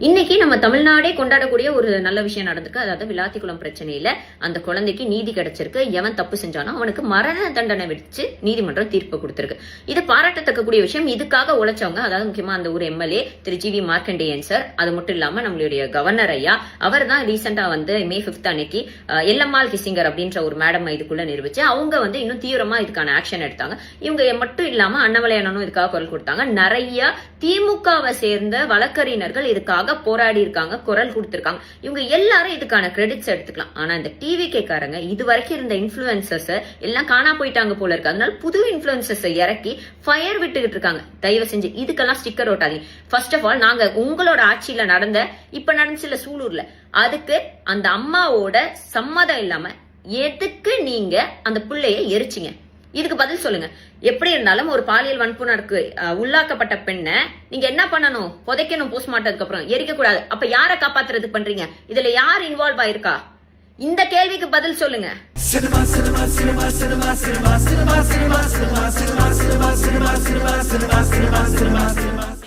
இன்னைக்கு நம்ம தமிழ்நாடே கொண்டாடக்கூடிய ஒரு நல்ல விஷயம் நடந்திருக்கு. அதாவது விளாத்திக்குளம் பிரச்சனையில அந்த குழந்தைக்கு நீதி கிடைச்சிருக்கு. எவன் தப்பு செஞ்சானோ அவனுக்கு மரண தண்டனை வச்சு நீதிமன்றம் தீர்ப்பு கொடுத்திருக்கு. இது பாராட்டத்தக்கக்கூடிய விஷயம். இதுக்காக உழைச்சவங்க, அதாவது முக்கியமா அந்த ஒரு MLA Thiru G we Markandeyan sir, அது மட்டும் இல்லாம நம்மளுடைய கவர்னர் ஐயா, அவர் தான் ரீசெண்டா வந்து மே 5 அன்னைக்கு எல்லம்மாள் கிசிங்கர் அப்படின்ற ஒரு மேடம் இதுக்குள்ள நிரூபிச்சு அவங்க வந்து இன்னும் தீவிரமா இதுக்கான ஆக்ஷன் எடுத்தாங்க. இவங்க மட்டும் இல்லாம அண்ணாமலையானும் இதுக்காக குரல் கொடுத்தாங்க. நிறைய திமுகவை சேர்ந்த வழக்கறிஞர்கள் இதுக்காக போராடி இருக்காங்க, குரல் கொடுத்திருக்காங்க. இவங்க எல்லாரும் இதுக்கான கிரெடிட்ஸ் எடுத்துக்கலாம். ஆனா இந்த டிவி கேக்காரங்க இது வரைக்கும் இருந்த இன்ஃபுளுசர்ஸ் எல்லாம் காணா போயிட்டாங்க போல இருக்கு. அதனால புது இன்ஃபுளுசர்ஸ் இறக்கி ஃபயர் விட்டுக்கிட்டு இருக்காங்க. தயவு செஞ்சு இதுக்கெல்லாம் ஸ்டிக்கர் ஓட்டாதீங்க. ஃபர்ஸ்ட் ஆஃப் ஆல், நாங்க உங்களோட ஆட்சியில இப்ப நடந்துச்சுல சூலூர்ல, அதுக்கு அந்த அம்மாவோட சம்மதம் இல்லாம எதுக்கு நீங்க அந்த பிள்ளைய எரிச்சிங்க? இதுக்கு பதில் சொல்லுங்க. எப்படி இருந்தாலும் ஒரு பாலியல் வன்புணர்வுக்கு உள்ளாக்கப்பட்ட பெண்ணை நீங்க என்ன பண்ணணும்? புதைக்கணும். போஸ்ட்மார்ட்டத்துக்கு அப்புறம் எரிக்க கூடாது. அப்ப யாரை காப்பாத்துறதுக்கு பண்றீங்க? இதுல யார் இன்வால்வ் ஆயிருக்கா? இந்த கேள்விக்கு பதில் சொல்லுங்க. சினிமா